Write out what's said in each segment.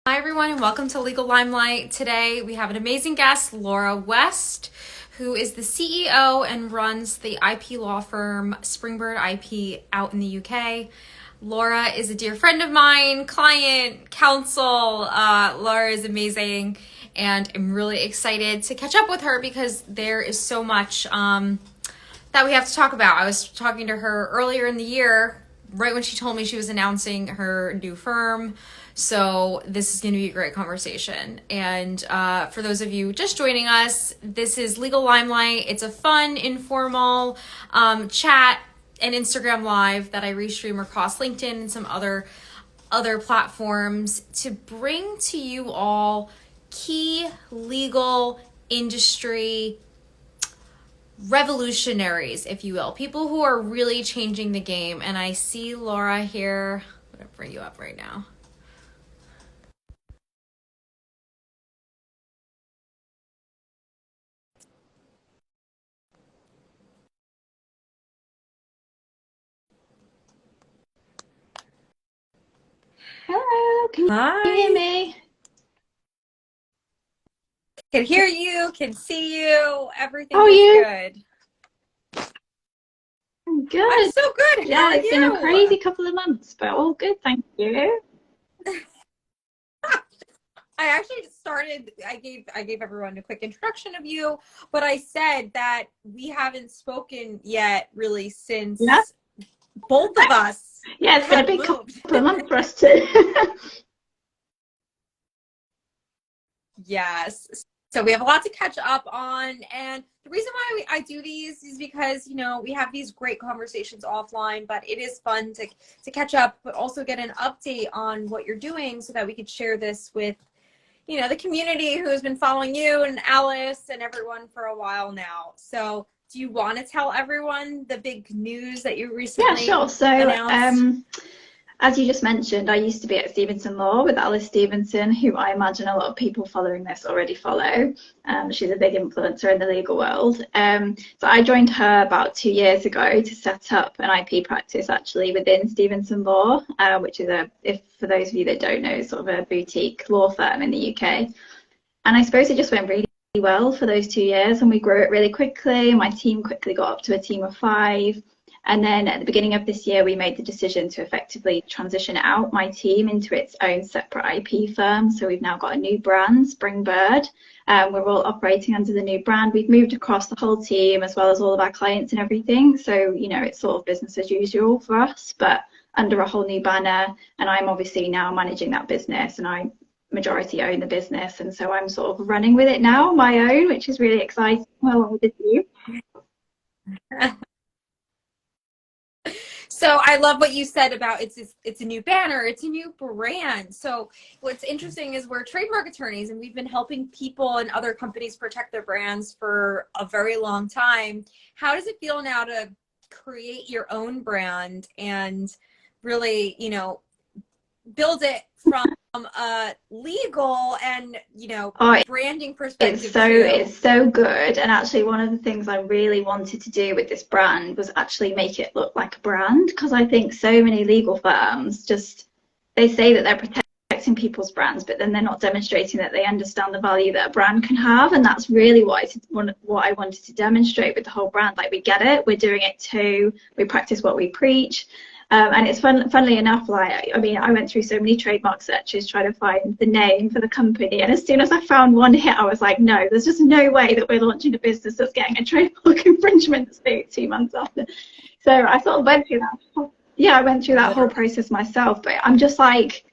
Hi, everyone, and welcome to Legal Limelight. Today, we have an amazing guest, Laura West, who is the CEO and runs the IP law firm Springbird IP out in the UK. Laura is a dear friend of mine, client, counsel. Laura is amazing, and I'm really excited to catch up with her because there is so much that we have to talk about. I was talking to her earlier in the year, right when she told me she was announcing her new firm. So this is going to be a great conversation. And for those of you just joining us, this is Legal Limelight. It's a fun, informal chat and Instagram Live that I restream across LinkedIn and some other platforms to bring to you all key legal industry revolutionaries, if you will, people who are really changing the game. And I see Laura here. I'm going to bring you up right now. Hello, can you hear me? Can hear you, can see you. Everything How are is you? good. I'm I'm good. so good. How Yeah, are it's been a you? crazy couple of months, but all good, thank you. I actually I gave everyone a quick introduction of you, but I said that we haven't spoken yet really Yeah, since both of us yeah, it's been a had big couple moved. of months for us too. Yes. So we have a lot to catch up on. And the reason why I do these is because, we have these great conversations offline, but it is fun to catch up, but also get an update on what you're doing so that we could share this with, the community who has been following you and Alice and everyone for a while now. So do you want to tell everyone the big news that you Yeah, recently sure. So, announced? as you just mentioned, I used to be at Stevenson Law with Alice Stevenson, who I imagine a lot of people following this already follow. She's a big influencer in the legal world. So I joined her about 2 years ago to set up an IP practice actually within Stevenson Law, which is if for those of you that don't know, sort of a boutique law firm in the UK. And I suppose it just went really well for those 2 years, and we grew it really quickly. My team quickly got up to a team of 5. And then at the beginning of this year, we made the decision to effectively transition out my team into its own separate IP firm. So we've now got a new brand, Springbird. We're all operating under the new brand. We've moved across the whole team as well as all of our clients and everything. So, it's sort of business as usual for us, but under a whole new banner. And I'm obviously now managing that business, and I majority own the business. And so I'm sort of running with it now, my own, which is really exciting along with you. So I love what you said about it's a new banner, it's a new brand. So what's interesting is we're trademark attorneys and we've been helping people and other companies protect their brands for a very long time. How does it feel now to create your own brand and really, build it from a legal and, Oh, branding It's perspective so too? it's so good. And actually one of the things I really wanted to do with this brand was actually make it look like a brand, because I think so many legal firms just they say that they're protecting people's brands, but then they're not demonstrating that they understand the value that a brand can have. And that's really what I wanted to demonstrate with the whole brand. Like, we get it, we're doing it too, we practice what we preach. And it's funnily enough, I went through so many trademark searches trying to find the name for the company. And as soon as I found one hit, I was like, no, there's just no way that we're launching a business that's getting a trademark infringement suit 2 months after. So I sort of went through that. Yeah, I went through that whole Literally. process myself. But I'm just like,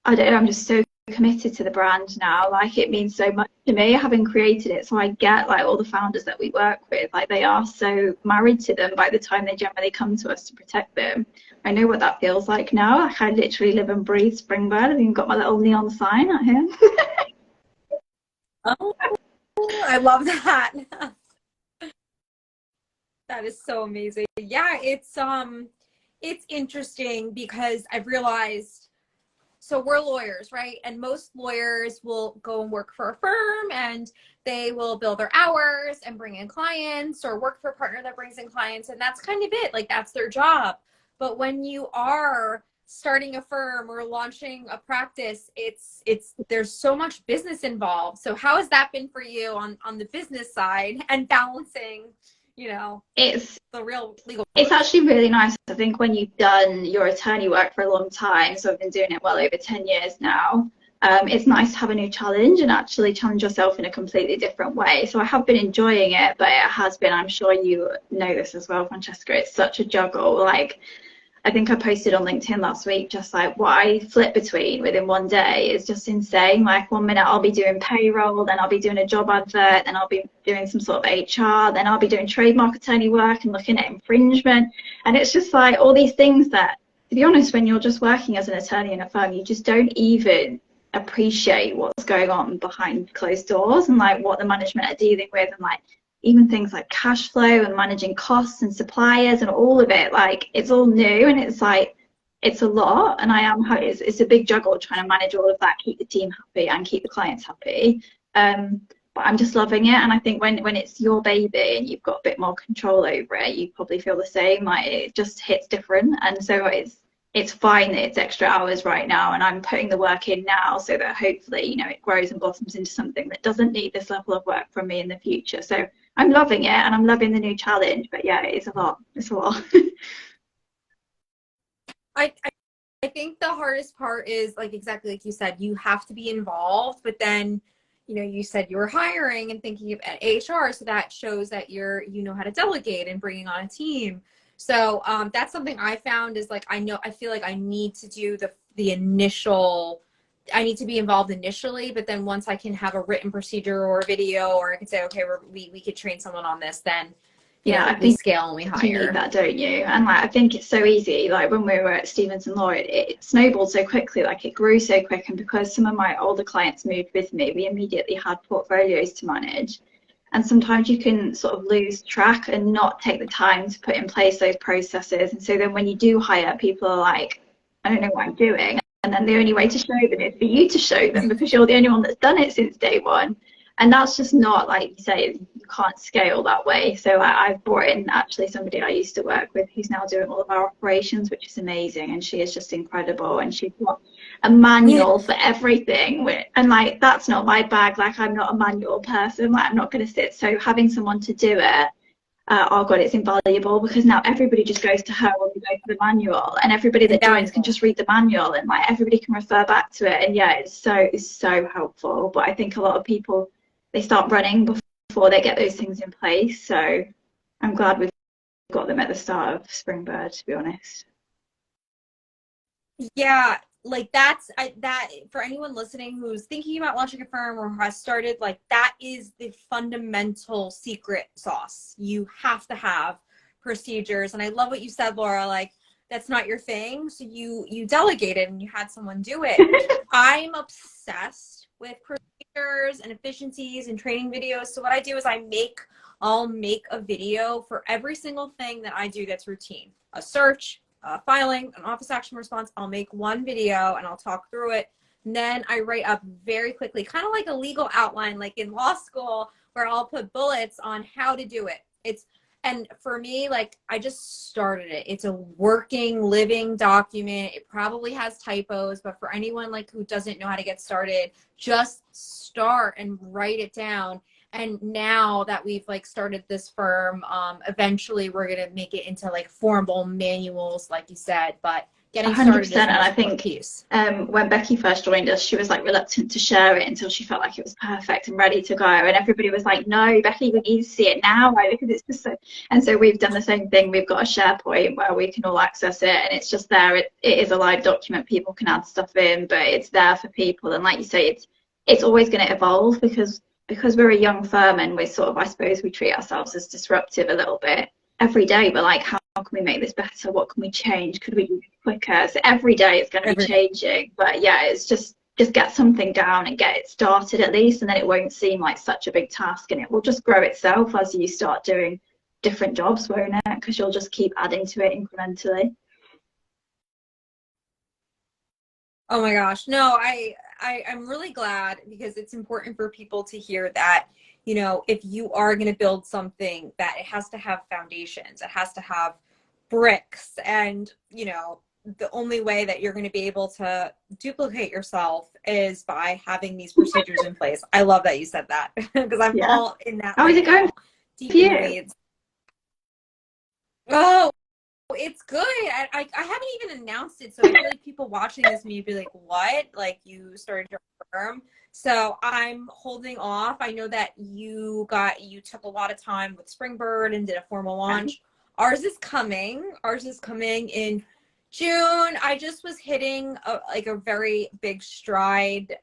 I don't know, I'm just so committed to the brand now. Like, it means so much to me having created it. So I get like all the founders that we work with, like, they are so married to them by the time they generally come to us to protect them. I know what that feels like now. Like, I literally live and breathe Springbird. I've even got my little neon sign out here. Oh, I love that. That is so amazing. Yeah, it's interesting because I've realized, so we're lawyers, right? And most lawyers will go and work for a firm and they will bill their hours and bring in clients, or work for a partner that brings in clients, and that's kind of it. Like, that's their job. But when you are starting a firm or launching a practice, it's there's so much business involved. So how has that been for you on the business side and balancing, you know, It's the real legal it's work? actually really nice. I think when you've done your attorney work for a long time, so I've been doing it well over 10 years now, it's nice to have a new challenge and actually challenge yourself in a completely different way. So I have been enjoying it, but it has been, I'm sure you know this as well, Francesca, it's such a juggle. Like, I think I posted on LinkedIn last week, just like what I flip between within one day is just insane. Like, one minute I'll be doing payroll, then I'll be doing a job advert, then I'll be doing some sort of HR, then I'll be doing trademark attorney work and looking at infringement. And it's just like all these things that, to be honest, when you're just working as an attorney in a firm, you just don't even appreciate what's going on behind closed doors and like what the management are dealing with, and like even things like cash flow and managing costs and suppliers and all of it. Like, it's all new, and it's like it's a lot, and it's a big juggle trying to manage all of that, keep the team happy and keep the clients happy. But I'm just loving it, and I think when it's your baby and you've got a bit more control over it, you probably feel the same. Like, it just hits different, and so it's fine that it's extra hours right now, and I'm putting the work in now so that hopefully, you know, it grows and blossoms into something that doesn't need this level of work from me in the future. So I'm loving it, and I'm loving the new challenge. But yeah, it's a lot. It's a lot. I think the hardest part is, like, exactly like you said, you have to be involved, but then, you know, you said you were hiring and thinking of HR, so that shows that you know how to delegate and bringing on a team. So that's something I found is, like, I feel like I need to do the initial, I need to be involved initially, but then once I can have a written procedure or a video, or I can say, okay, we could train someone on this, then, you Yeah, know, I we think scale and we you need hire. that, don't you? And like, I think it's so easy. Like, when we were at Stevenson Law, it snowballed so quickly. Like, it grew so quick, and because some of my older clients moved with me, we immediately had portfolios to manage. And sometimes you can sort of lose track and not take the time to put in place those processes. And so then when you do hire, people are like, I don't know what I'm doing. And then the only way to show them is for you to show them, because you're the only one that's done it since day one. And that's just not, like you say, you can't scale that way. So I've brought in actually somebody I used to work with who's now doing all of our operations, which is amazing. And she is just incredible. And she's got a Yeah. manual for everything. And like, that's not my bag. Like, I'm not a manual person. Like, I'm not going to sit. So having someone to do it, oh God, it's invaluable, because now everybody just goes to her when we go for the manual, and everybody that joins can Invaluable. just read the manual, and like everybody can refer back to it. And yeah, it's so helpful. But I think a lot of people, they start running before they get those things in place. So I'm glad we've got them at the start of Springbird, to be honest. Yeah, like that for anyone listening who's thinking about launching a firm or has started, like, that is the fundamental secret sauce. You have to have procedures. And I love what you said, Laura, like, that's not your thing, so you delegated and you had someone do it. I'm obsessed with procedures and efficiencies and training videos. So what I do is I'll make a video for every single thing that I do that's routine. A search, filing, an office action response. I'll make one video and I'll talk through it. And then I write up very quickly, kind of like a legal outline, like in law school, where I'll put bullets on how to do it. And for me, like, I just started it. It's a working, living document. It probably has typos, but for anyone like who doesn't know how to get started, just start and write it down. And now that we've, like, started this firm, eventually we're going to make it into, like, formal manuals, like you said, but getting started is 100%. the And I most important think piece. when Becky first joined us, she was like reluctant to share it until she felt like it was perfect and ready to go. And everybody was like, no, Becky, we need to see it now, like, because it's just so. And so we've done the same thing. We've got a SharePoint where we can all access it, and it's just there. It is a live document. People can add stuff in, but it's there for people. And like you say, it's always going to evolve, because we're a young firm, and we're sort of, I suppose, we treat ourselves as disruptive a little bit every day. But like, how can we make this better? What can we change? Could we do it quicker? So every day it's going to be Every changing. But yeah, it's just get something down and get it started at least, and then it won't seem like such a big task, and it will just grow itself as you start doing different jobs, won't it? Because you'll just keep adding to it incrementally. Oh my gosh. No, I'm really glad, because it's important for people to hear that, you know, if you are going to build something, that it has to have foundations, it has to have bricks, and, you know, the only way that you're going to be able to duplicate yourself is by having these procedures in place. I love that you said that because I'm all in that How right is it going now, deep for in the you? weeds. Oh, it's good. I haven't even announced it, so I feel like people watching this may be like, what? Like, you started your firm? So I'm holding off. I know that you took a lot of time with Springbird and did a formal launch. Ours is coming. Ours is coming in June. I just was hitting a very big stride,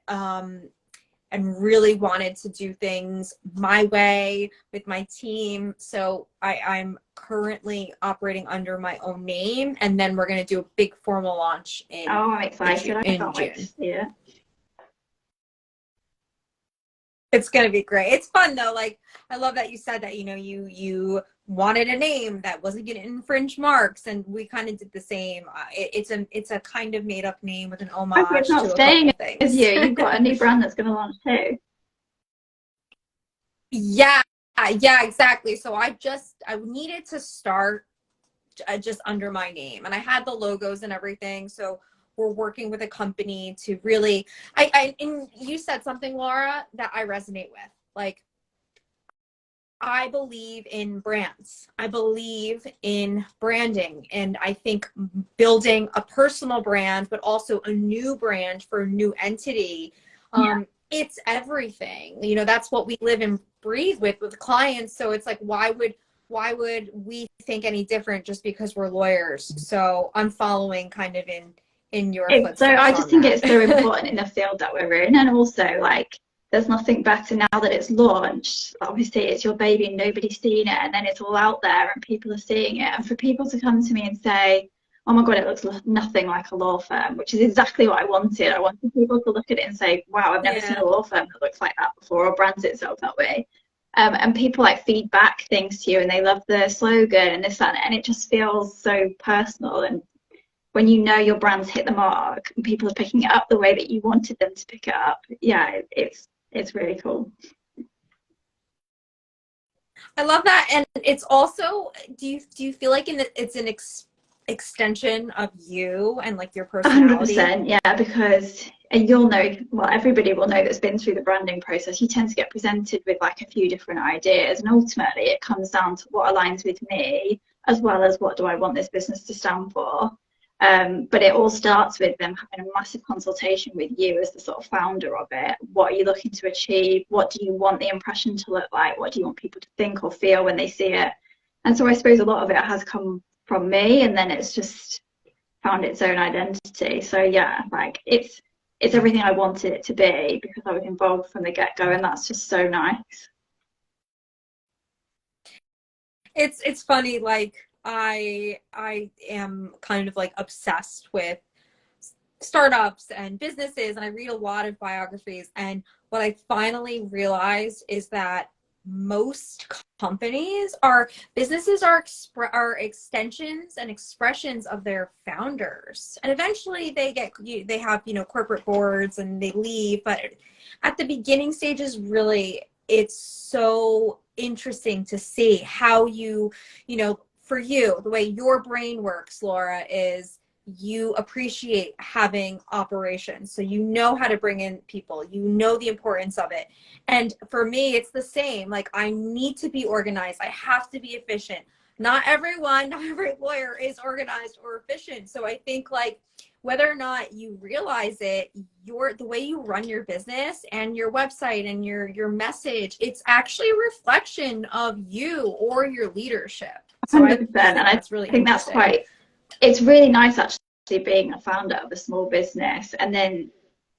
and really wanted to do things my way with my team. So I'm currently operating under my own name, and then we're going to do a big formal launch in I'm excited. I in can't wait to June. see it. It's going to be great. It's fun though. Like, I love that you said that, you wanted a name that wasn't going to infringe marks, and we kind of did the same. It's a kind of made up name with an Hopefully it's homage not to a couple staying as things. you. You've got a new brand that's going to launch too. Yeah, yeah, exactly. So I needed to start just under my name, and I had the logos and everything. So we're working with a company to really, and you said something, Laura, that I resonate with. Like, I believe in brands. I believe in branding. And I think building a personal brand, but also a new brand for a new entity, it's everything. That's what we live and breathe with clients. So it's like, why would we think any different just because we're lawyers? So I'm following kind of in your So footsteps I just on think that. it's so important in the field that we're in, and also like there's nothing better now that it's launched. Obviously it's your baby and nobody's seen it, and then it's all out there and people are seeing it, and for people to come to me and say, oh my god, it looks nothing like a law firm, which is exactly what I wanted. I wanted people to look at it and say, wow, I've never seen a law firm that looks like that before or brands itself that way. And people like feedback things to you, and they love the slogan and this, that, and it just feels so personal. And when you know your brand's hit the mark and people are picking it up the way that you wanted them to pick it up, it's really cool. I love that. And it's also, do you feel like it's an extension of you and like your personality? 100%, yeah, because you'll know, well, everybody will know that's been through the branding process. You tend to get presented with like a few different ideas, and ultimately it comes down to what aligns with me, as well as what do I want this business to stand for. But it all starts with them having a massive consultation with you as the sort of founder of it. What are you looking to achieve? What do you want the impression to look like? What do you want people to think or feel when they see it? And so I suppose a lot of it has come from me, and then it's just found its own identity. So yeah, like it's everything I wanted it to be because I was involved from the get-go, and that's just so nice. It's funny, like I am kind of like obsessed with startups and businesses, and I read a lot of biographies, and what I finally realized is that most businesses are extensions and expressions of their founders, and eventually they have corporate boards and they leave, but at the beginning stages, really, it's so interesting to see how for you, the way your brain works, Laura, is you appreciate having operations. So you know how to bring in people, the importance of it. And for me, it's the same. Like, I need to be organized. I have to be efficient. Not every lawyer is organized or efficient. So I think, like, whether or not you realize it, the way you run your business and your website and your message, it's actually a reflection of you or your leadership. So I 100%. just And think I that's really think that's interesting. it's really nice actually being a founder of a small business. And then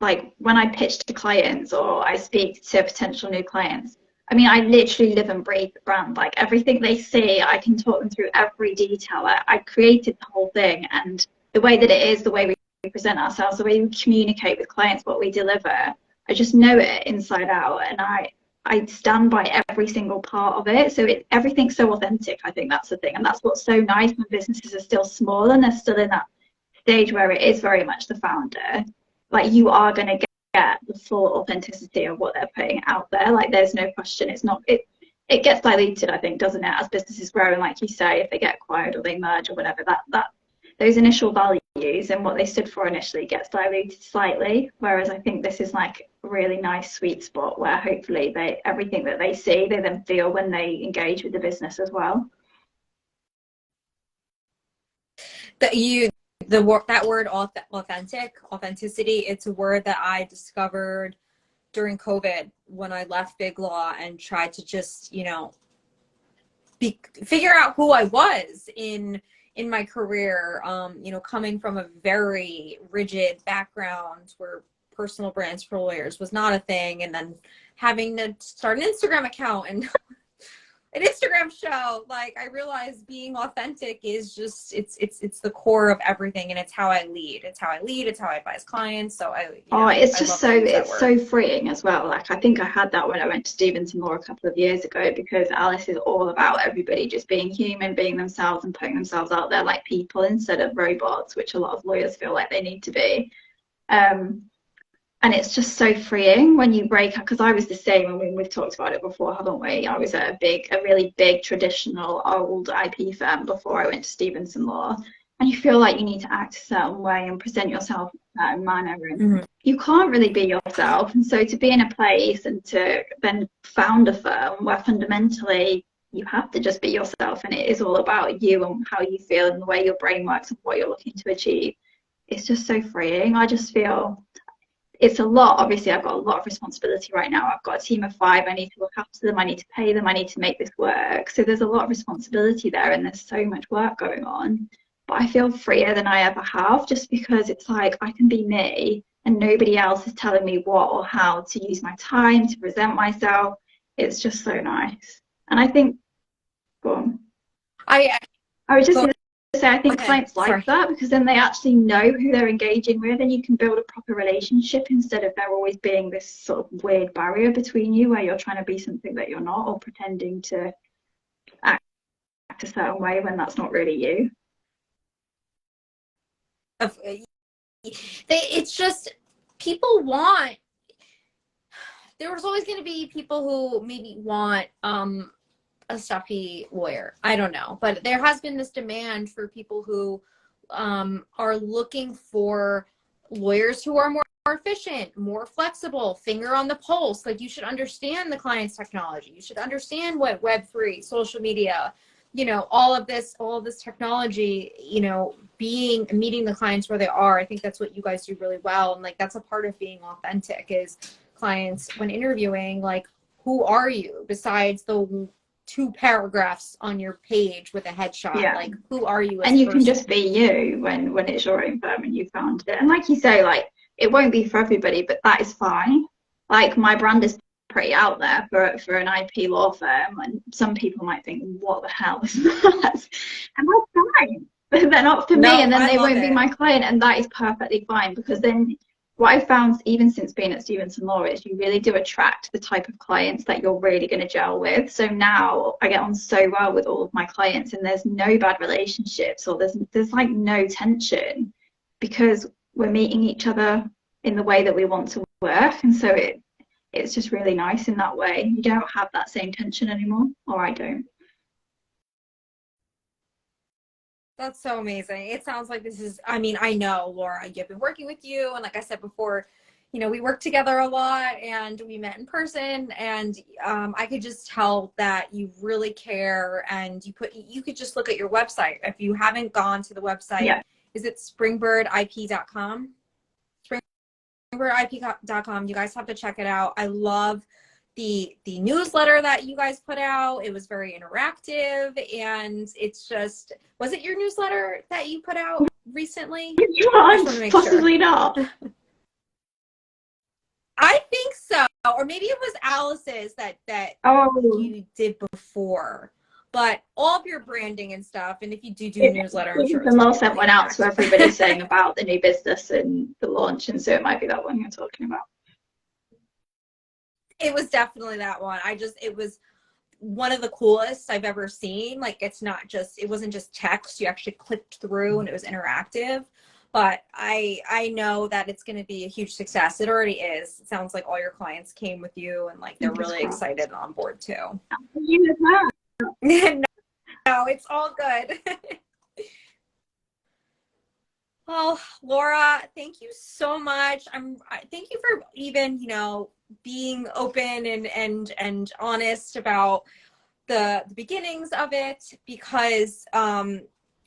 like when I pitch to clients or I speak to potential new clients, I mean, I literally live and breathe the brand. Like everything they see, I can talk them through every detail. I created the whole thing, and the way that it is, the way we present ourselves, the way we communicate with clients, what we deliver, I just know it inside out, and I stand by every single part of it. So everything's so authentic. I think that's the thing, and that's what's so nice when businesses are still small and they're still in that stage where it is very much the founder. Like, you are going to get the full authenticity of what they're putting out there. Like, there's no question. It gets diluted, I think, doesn't it, as businesses grow, and like you say, if they get acquired or they merge or whatever, that those initial values values and what they stood for initially gets diluted slightly, whereas I think this is like a really nice sweet spot where hopefully everything that they see they then feel when they engage with the business as well. That word authenticity, it's a word that I discovered during COVID when I left Big Law and tried to just, figure out who I was in my career, coming from a very rigid background where personal brands for lawyers was not a thing, and then having to start an Instagram account and an Instagram show. Like, I realized being authentic is just, it's the core of everything, and it's how I lead. It's how I advise clients. So it's so freeing as well. Like, I think I had that when I went to Stevenson Law a couple of years ago, because Alice is all about everybody just being human, being themselves and putting themselves out there like people instead of robots, which a lot of lawyers feel like they need to be. And it's just so freeing when you break up, because I was the same. I mean, we've talked about it before, haven't we? I was at a really big traditional old IP firm before I went to Stevenson Law, and you feel like you need to act a certain way and present yourself in a certain manner, and you can't really be yourself. And so to be in a place and to then found a firm where fundamentally you have to just be yourself, and it is all about you and how you feel and the way your brain works and what you're looking to achieve, it's just so freeing. I just feel it's a lot. Obviously, I've got a lot of responsibility right now. I've got a team of 5. I need to look after them. I need to pay them. I need to make this work. So there's a lot of responsibility there, and there's so much work going on. But I feel freer than I ever have, just because it's like I can be me and nobody else is telling me what or how to use my time, to present myself. It's just so nice. And I think, go on. I was just going to say, I think clients like that, because then they actually know who they're engaging with, and you can build a proper relationship instead of there always being this sort of weird barrier between you where you're trying to be something that you're not, or pretending to act a certain way when that's not really you. It's just, people want, there's always going to be people who maybe want a stuffy lawyer. I don't know, but there has been this demand for people who are looking for lawyers who are more efficient, more flexible, finger on the pulse. Like, you should understand the client's technology. You should understand what Web3, social media, all of this technology, meeting the clients where they are. I think that's what you guys do really well. And like, that's a part of being authentic, is clients, when interviewing, like, who are you besides the 2 paragraphs on your page with a headshot? Like, who are you as and you person? Can just be you when it's your own firm and you found it. And like you say, like, it won't be for everybody, but that is fine. Like, my brand is pretty out there for an IP law firm, and some people might think, what the hell is that? And that's fine, but they're not for me, and then they won't be my client, and that is perfectly fine, because then what I found, even since being at Stevenson Law, is you really do attract the type of clients that you're really going to gel with. So now I get on so well with all of my clients, and there's no bad relationships, or there's like no tension, because we're meeting each other in the way that we want to work. And so it's just really nice in that way. You don't have that same tension anymore, or I don't. That's so amazing. It sounds like this is, I mean, I know, Laura, I've been working with you, and like I said before, we work together a lot, and we met in person, and I could just tell that you really care, and you could just look at your website. If you haven't gone to the website, is it springbirdip.com? Springbirdip.com. You guys have to check it out. I love the newsletter that you guys put out. It was very interactive, and it's just, was it your newsletter that you put out recently? Possibly not. I think so, or maybe it was Alice's that you did before. But all of your branding and stuff, and if you do a newsletter, I'm sure the law sent one out to everybody saying about the new business and the launch, and so it might be that one you're talking about. It was definitely that one. It was one of the coolest I've ever seen. Like, it wasn't just text. You actually clicked through, and it was interactive. But I know that it's going to be a huge success. It already is. It sounds like all your clients came with you, and like, they're really excited and on board too. No, it's all good. Well, Laura, thank you so much. Thank you for even, being open and honest about the beginnings of it, because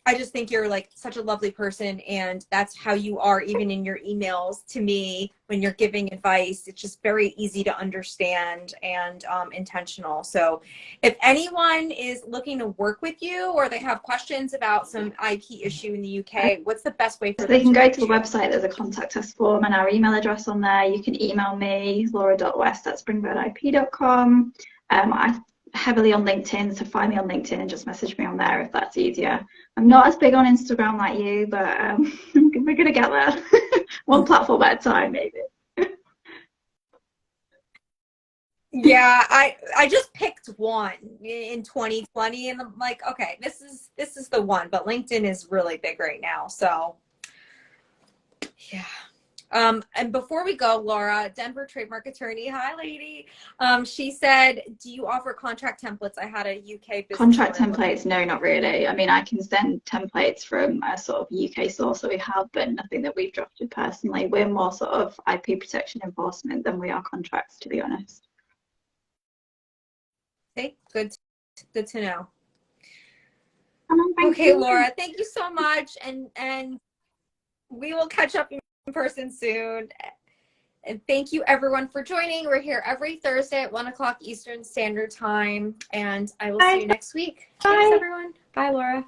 I just think you're like such a lovely person, and that's how you are even in your emails to me when you're giving advice. It's just very easy to understand and intentional. So if anyone is looking to work with you or they have questions about some IP issue in the UK, what's the best way for They them can to go reach to the you? website. There's a contact us form and our email address on there. You can email me, laura.west@springbirdip.com. I'm heavily on LinkedIn, so find me on LinkedIn and just message me on there if that's easier. I'm not as big on Instagram like you, but we're going to get there. One platform at a time, maybe. Yeah, I just picked one in 2020, and I'm like, okay, this is the one. But LinkedIn is really big right now, so yeah. And before we go, Laura, Denver trademark attorney, hi lady. She said, do you offer contract templates? I had a UK business Contract owner looking. templates, no, not really. I mean, I can send templates from a sort of UK source that we have, but nothing that we've drafted personally. We're more sort of IP protection enforcement than we are contracts, to be honest. Okay, good to know. Thank Okay, you. Laura, thank you so much, and we will catch up in person soon. And thank you everyone for joining. We're here every Thursday at 1 o'clock Eastern Standard Time, and I will see you next week. Thanks Bye. everyone. Bye, Laura.